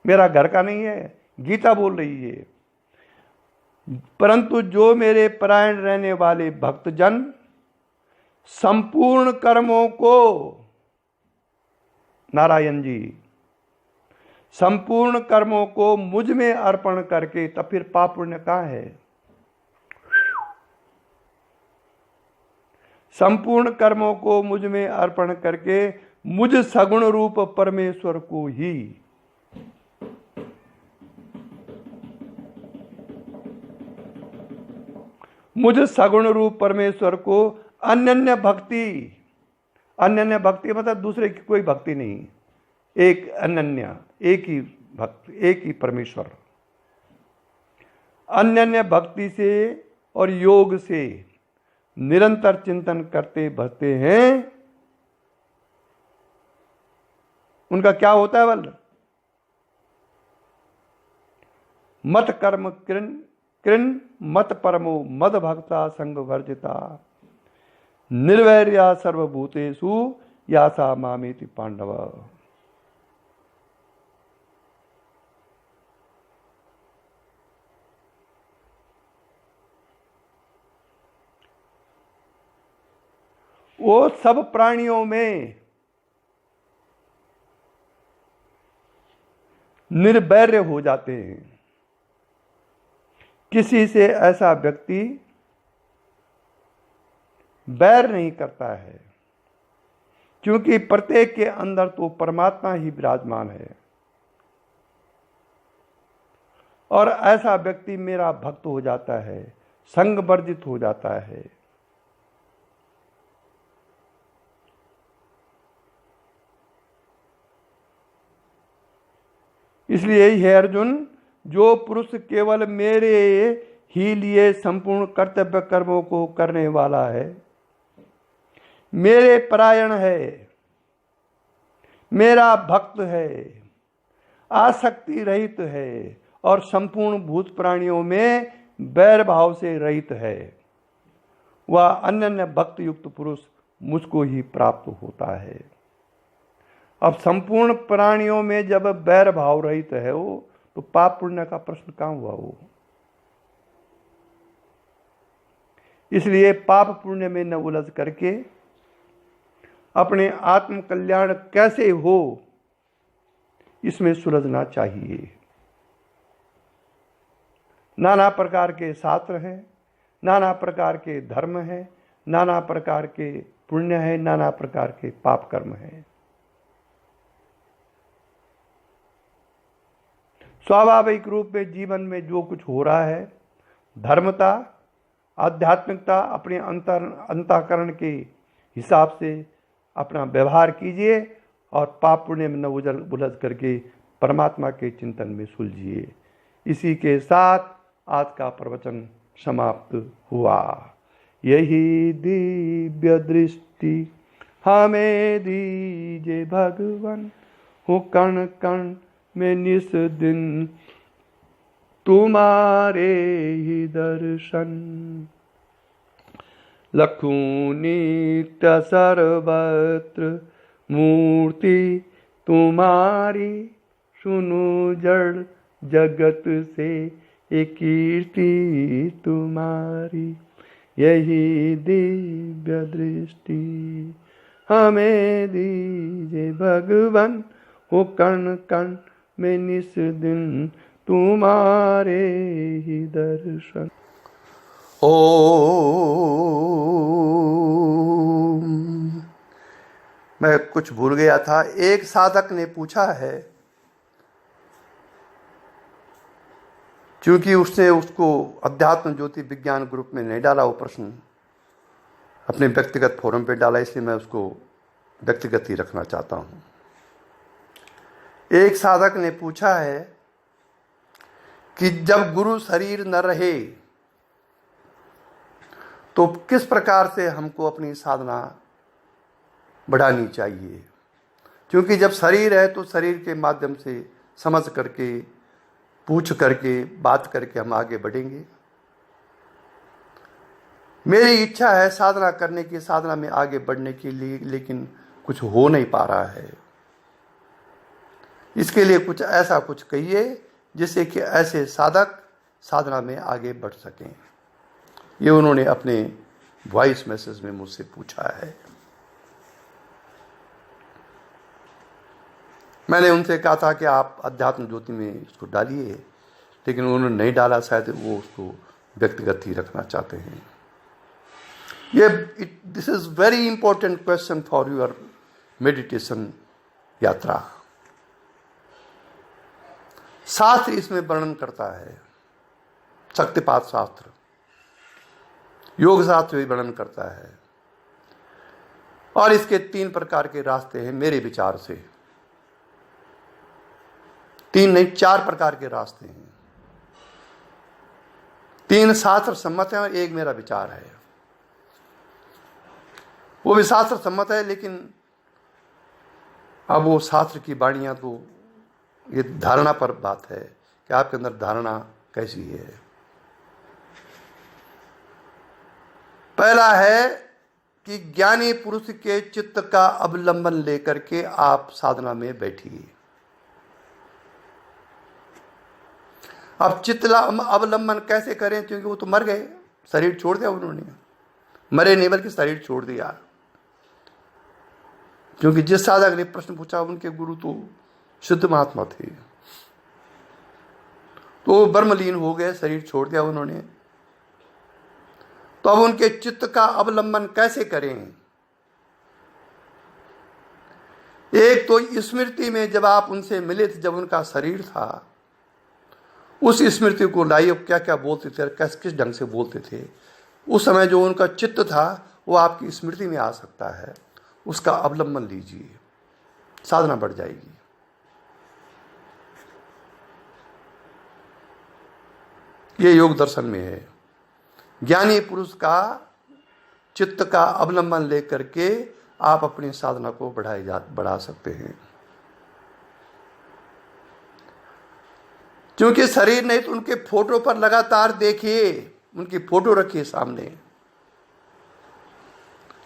मेरा घर का नहीं है, गीता बोल रही है। परंतु जो मेरे प्राण रहने वाले भक्तजन संपूर्ण कर्मों को, नारायण जी, संपूर्ण कर्मों को मुझ में अर्पण करके, तब फिर पाप पुण्य कहाँ है? संपूर्ण कर्मों को मुझ में अर्पण करके मुझ सगुण रूप परमेश्वर को ही मुझ सगुण रूप परमेश्वर को अनन्य भक्ति, अनन्य भक्ति मतलब दूसरे की कोई भक्ति नहीं, एक अनन्य, एक ही भक्त, एक ही परमेश्वर, अनन्य भक्ति से और योग से निरंतर चिंतन करते भरते हैं, उनका क्या होता है बल? मत कर्म कृन कृन मत परमो मद भक्ता संग वर्जिता निर्वैर्या सर्वभूतेषु यासा मामेति पांडव। वो सब प्राणियों में निर्वैर्य हो जाते हैं। किसी से ऐसा व्यक्ति बैर नहीं करता है, क्योंकि प्रत्येक के अंदर तो परमात्मा ही विराजमान है, और ऐसा व्यक्ति मेरा भक्त हो जाता है, संग वर्जित हो जाता है। इसलिए यही है अर्जुन, जो पुरुष केवल मेरे ही लिए संपूर्ण कर्तव्य कर्मों को करने वाला है, मेरे परायण है, मेरा भक्त है, आसक्ति रहित है और संपूर्ण भूत प्राणियों में बैर भाव से रहित है, वह अनन्य भक्त युक्त पुरुष मुझको ही प्राप्त होता है। अब संपूर्ण प्राणियों में जब बैर भाव रहित है वो, तो पाप पुण्य का प्रश्न कहां हुआ वो? इसलिए पाप पुण्य में न उलझ करके अपने आत्म कल्याण कैसे हो, इसमें सुलझना चाहिए। नाना प्रकार के शास्त्र हैं, नाना प्रकार के धर्म हैं, नाना प्रकार के पुण्य हैं, नाना प्रकार के पाप कर्म हैं। स्वाभाविक रूप में जीवन में जो कुछ हो रहा है, धर्मता, आध्यात्मिकता, अपने अंतःकरण के हिसाब से अपना व्यवहार कीजिए और पाप पुण्य में न उलझ करके परमात्मा के चिंतन में सुलझिए। इसी के साथ आज का प्रवचन समाप्त हुआ। यही दिव्य दृष्टि हमें दीजिए भगवान, हो कण कण में निस दिन तुम्हारे ही दर्शन। लखूं नित्य सर्वत्र मूर्ति तुम्हारी, सुनो जड़ जगत से एक कीर्ति तुम्हारी। यही दिव्य दृष्टि हमें दीजिए भगवान, हो कण कण में निस दिन तुम्हारे ही दर्शन। ओम। मैं कुछ भूल गया था। एक साधक ने पूछा है, क्योंकि उसने उसको अध्यात्म ज्योति विज्ञान ग्रुप में नहीं डाला, वो प्रश्न अपने व्यक्तिगत फोरम पे डाला, इसलिए मैं उसको व्यक्तिगत ही रखना चाहता हूँ। एक साधक ने पूछा है कि जब गुरु शरीर न रहे तो किस प्रकार से हमको अपनी साधना बढ़ानी चाहिए, क्योंकि जब शरीर है तो शरीर के माध्यम से समझ करके, पूछ करके, बात करके हम आगे बढ़ेंगे। मेरी इच्छा है साधना करने की, साधना में आगे बढ़ने के लिए, लेकिन कुछ हो नहीं पा रहा है। इसके लिए कुछ ऐसा कुछ कहिए जिससे कि ऐसे साधक साधना में आगे बढ़ सकें। ये उन्होंने अपने वॉइस मैसेज में मुझसे पूछा है। मैंने उनसे कहा था कि आप अध्यात्म ज्योति में इसको डालिए, लेकिन उन्होंने नहीं डाला, शायद वो उसको व्यक्तिगत ही रखना चाहते हैं। This is very important question for your meditation यात्रा। शास्त्र इसमें वर्णन करता है, शक्तिपात शास्त्र, योग शास्त्र भी वर्णन करता है। और इसके 3 प्रकार के रास्ते हैं मेरे विचार से। 3 नहीं, 4 प्रकार के रास्ते हैं। 3 शास्त्र सम्मत है और 1 मेरा विचार है। वो भी शास्त्र सम्मत है, लेकिन अब वो शास्त्र की वाणियां तो ये धारणा पर बात है कि आपके अंदर धारणा कैसी है। पहला है कि ज्ञानी पुरुष के चित्त का अवलंबन लेकर के आप साधना में बैठिए। अब चित्त अवलंबन कैसे करें, क्योंकि वो तो मर गए, शरीर छोड़ दिया उन्होंने। मरे नहीं बल्कि शरीर छोड़ दिया। क्योंकि जिस साधक ने प्रश्न पूछा उनके गुरु तो शुद्ध महात्मा थे, तो वो ब्रह्मलीन हो गए, शरीर छोड़ दिया उन्होंने। तो अब उनके चित्त का अवलंबन कैसे करें? एक तो स्मृति में जब आप उनसे मिले थे, जब उनका शरीर था, उस स्मृति को लाइए, क्या क्या बोलते थे, किस किस ढंग से बोलते थे। उस समय जो उनका चित्त था वो आपकी स्मृति में आ सकता है, उसका अवलंबन लीजिए, साधना बढ़ जाएगी। ये योग दर्शन में है। ज्ञानी पुरुष का चित्त का अवलंबन लेकर के आप अपनी साधना को बढ़ा सकते हैं। क्योंकि शरीर नहीं तो उनके फोटो पर लगातार देखिए, उनकी फोटो रखिए सामने,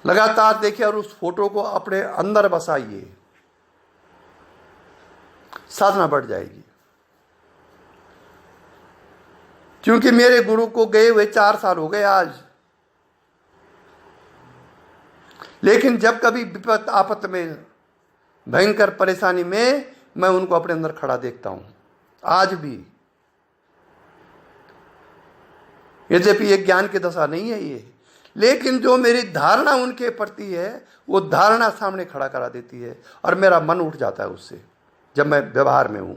लगातार देखिए और उस फोटो को अपने अंदर बसाइए, साधना बढ़ जाएगी। क्योंकि मेरे गुरु को गए हुए 4 साल हो गए आज, लेकिन जब कभी विपत आपत में, भयंकर परेशानी में, मैं उनको अपने अंदर खड़ा देखता हूं आज भी। यद्यपि ये ज्ञान की दशा नहीं है ये, लेकिन जो मेरी धारणा उनके प्रति है वो धारणा सामने खड़ा करा देती है और मेरा मन उठ जाता है उससे, जब मैं व्यवहार में हूं।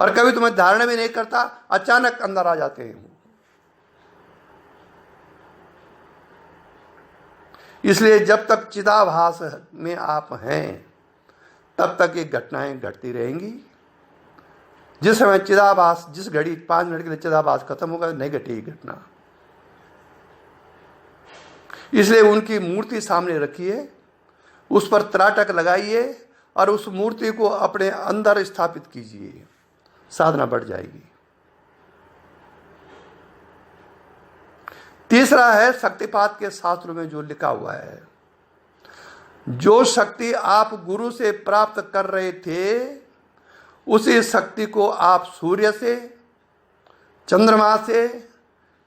और कभी तो मैं धारणा भी नहीं करता, अचानक अंदर आ जाते हैं। इसलिए जब तक चिदाभास में आप हैं तब तक ये घटनाएं घटती रहेंगी। जिस समय चिदाभास, जिस घड़ी 5 मिनट के लिए चिदाभास खत्म होगा, नहीं घटेगी घटना। इसलिए उनकी मूर्ति सामने रखिए, उस पर त्राटक लगाइए और उस मूर्ति को अपने अंदर स्थापित कीजिए, साधना बढ़ जाएगी। तीसरा है शक्तिपात के शास्त्रों में जो लिखा हुआ है, जो शक्ति आप गुरु से प्राप्त कर रहे थे उसी शक्ति को आप सूर्य से, चंद्रमा से,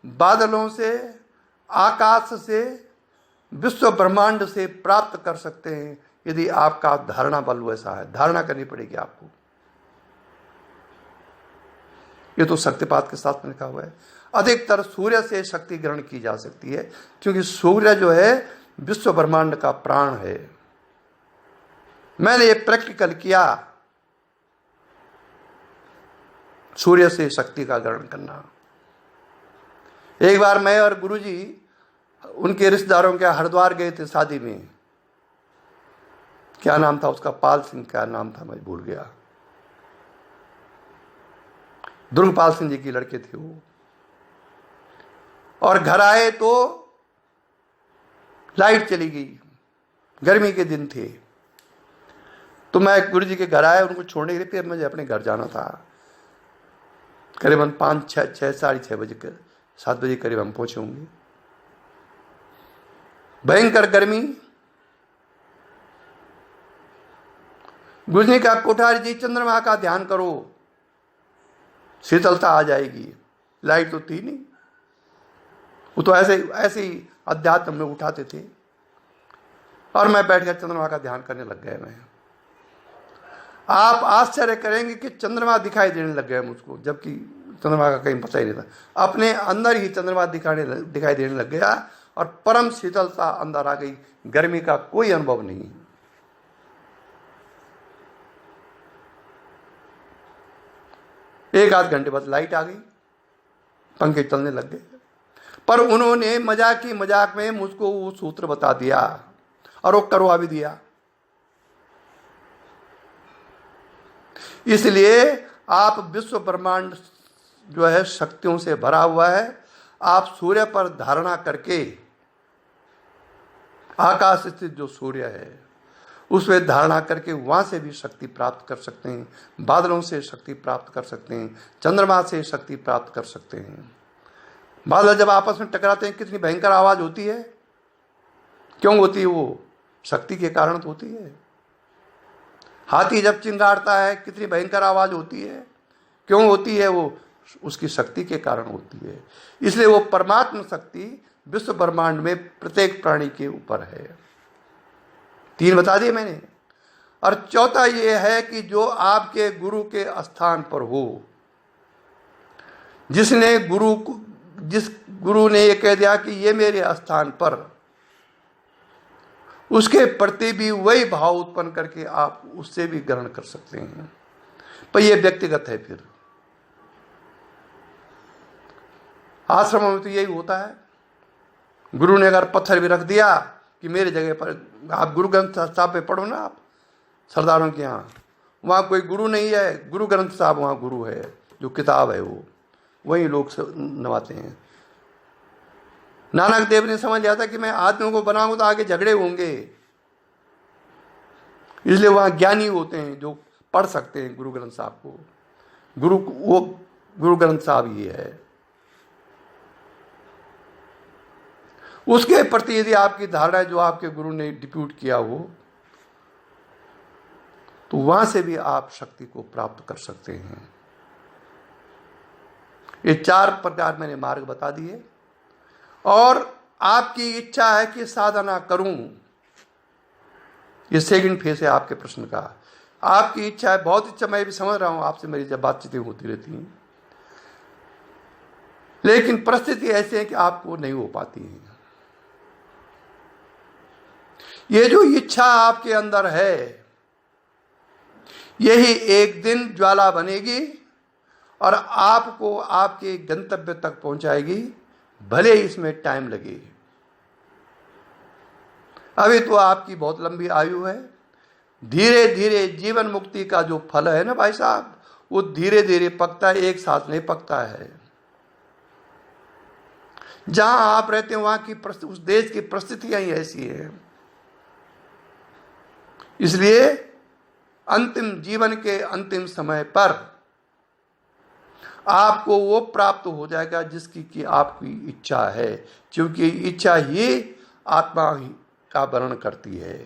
बादलों से, आकाश से, विश्व ब्रह्मांड से प्राप्त कर सकते हैं, यदि आपका धारणा बल वैसा है। धारणा करनी पड़ेगी आपको। ये तो शक्तिपात के साथ में लिखा हुआ है। अधिकतर सूर्य से शक्ति ग्रहण की जा सकती है, क्योंकि सूर्य जो है विश्व ब्रह्मांड का प्राण है। मैंने ये प्रैक्टिकल किया, सूर्य से शक्ति का ग्रहण करना। एक बार मैं और गुरुजी उनके रिश्तेदारों के हरिद्वार गए थे शादी में। क्या नाम था उसका, पाल सिंह क्या नाम था, मैं भूल गया। दुर्गपाल सिंह जी की लड़के थे वो। और घर आए तो लाइट चली गई, गर्मी के दिन थे। तो मैं गुरु जी के घर आया उनको छोड़ने के लिए, फिर मुझे अपने घर जाना था। करीबन 5, 6, साढ़े 6 बजे, 7 बजे करीब हम पहुंचे होंगे। भयंकर गर्मी। गुरु जी का, कोठारी जी चंद्रमा का ध्यान करो, शीतलता आ जाएगी। लाइट तो थी नहीं, वो तो ऐसे ही अध्यात्म में उठाते थे। और मैं बैठकर चंद्रमा का ध्यान करने लग गए। मैं आप आश्चर्य करेंगे कि चंद्रमा दिखाई देने लग गया मुझको, जबकि चंद्रमा का कहीं पता ही नहीं था। अपने अंदर ही चंद्रमा दिखाई देने लग गया और परम शीतलता अंदर आ गई, गर्मी का कोई अनुभव नहीं। एक आध घंटे बाद लाइट आ गई, पंखे चलने लग गए। पर उन्होंने मजाक में मुझको वो सूत्र बता दिया और वो करवा भी दिया। इसलिए आप विश्व ब्रह्मांड जो है शक्तियों से भरा हुआ है। आप सूर्य पर धारणा करके, आकाश स्थित जो सूर्य है उस पर धारणा करके वहां से भी शक्ति प्राप्त कर सकते हैं, बादलों से शक्ति प्राप्त कर सकते हैं, चंद्रमा से शक्ति प्राप्त कर सकते हैं। बादल जब आपस में टकराते हैं कितनी भयंकर आवाज होती है। क्यों होती है? वो शक्ति के कारण तो होती है। हाथी जब चिंगारता है कितनी भयंकर आवाज होती है। क्यों होती है? वो उसकी शक्ति के कारण होती है। इसलिए वो परमात्मा शक्ति विश्व ब्रह्मांड में प्रत्येक प्राणी के ऊपर है। 3 बता दिए मैंने। और चौथा ये है कि जो आपके गुरु के स्थान पर हो, जिस गुरु ने ये कह दिया कि ये मेरे स्थान पर, उसके प्रति भी वही भाव उत्पन्न करके आप उससे भी ग्रहण कर सकते हैं। पर यह व्यक्तिगत है। फिर आश्रमों में तो यही होता है। गुरु ने अगर पत्थर भी रख दिया कि मेरे जगह पर, आप गुरु ग्रंथ साहब पे पढ़ो ना, आप सरदारों के यहाँ, वहाँ कोई गुरु नहीं है, गुरु ग्रंथ साहब वहाँ गुरु है, जो किताब है वो वही लोग नवाते हैं। नानक देव ने समझ लिया था कि मैं आदमियों को बनाऊंगा तो आगे झगड़े होंगे, इसलिए वहाँ ज्ञानी होते हैं जो पढ़ सकते हैं गुरु ग्रंथ साहब को। वो गुरु ग्रंथ साहब ही है। उसके प्रति यदि आपकी धारणा जो आपके गुरु ने डिप्यूट किया हो, तो वहां से भी आप शक्ति को प्राप्त कर सकते हैं। ये 4 प्रकार मैंने मार्ग बता दिए। और आपकी इच्छा है कि साधना करूं, ये सेकंड फेज है आपके प्रश्न का। आपकी इच्छा है, बहुत इच्छा, मैं भी समझ रहा हूं, आपसे मेरी जब बातचीतें होती रहती हैं, लेकिन परिस्थिति ऐसी है कि आपको नहीं हो पाती है। ये जो इच्छा आपके अंदर है, यही एक दिन ज्वाला बनेगी और आपको आपके गंतव्य तक पहुंचाएगी, भले इसमें टाइम लगे। अभी तो आपकी बहुत लंबी आयु है। धीरे धीरे जीवन मुक्ति का जो फल है ना भाई साहब, वो धीरे धीरे पकता है, एक साथ नहीं पकता है। जहां आप रहते हैं वहां की उस देश की परिस्थितियां ही ऐसी है। इसलिए अंतिम जीवन के अंतिम समय पर आपको वो प्राप्त हो जाएगा जिसकी कि आपकी इच्छा है, क्योंकि इच्छा ही आत्मा का वर्णन करती है,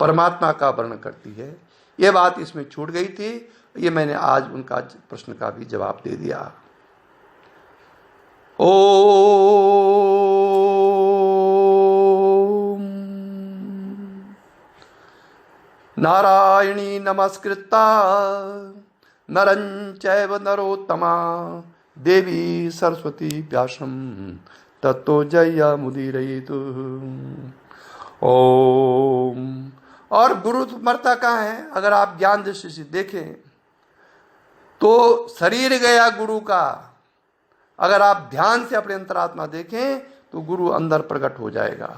परमात्मा का वर्णन करती है। ये बात इसमें छूट गई थी, ये मैंने आज उनका प्रश्न का भी जवाब दे दिया। ओम नारायणी नमस्कृता नरं चैव नरोत्तमा देवी सरस्वती व्यासं ततो जयमुदीरयेतु। ओम। और गुरु मरता कहाँ है? अगर आप ज्ञान दृष्टि से देखें तो शरीर गया गुरु का। अगर आप ध्यान से अपने अंतरात्मा देखें तो गुरु अंदर प्रकट हो जाएगा।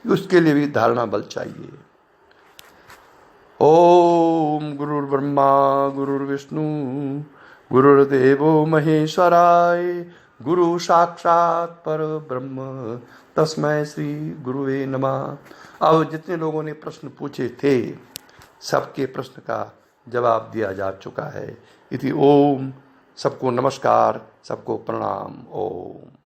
उसके लिए भी धारणा बल चाहिए। ओम गुरुर्ब्रह्मा गुरुर्विष्णु गुरुर्देवो महेश्वराय गुरु साक्षात पर ब्रह्म तस्मै श्री गुरुवे नमः। अब जितने लोगों ने प्रश्न पूछे थे, सबके प्रश्न का जवाब दिया जा चुका है। इति ओम। सबको नमस्कार, सबको प्रणाम। ओम।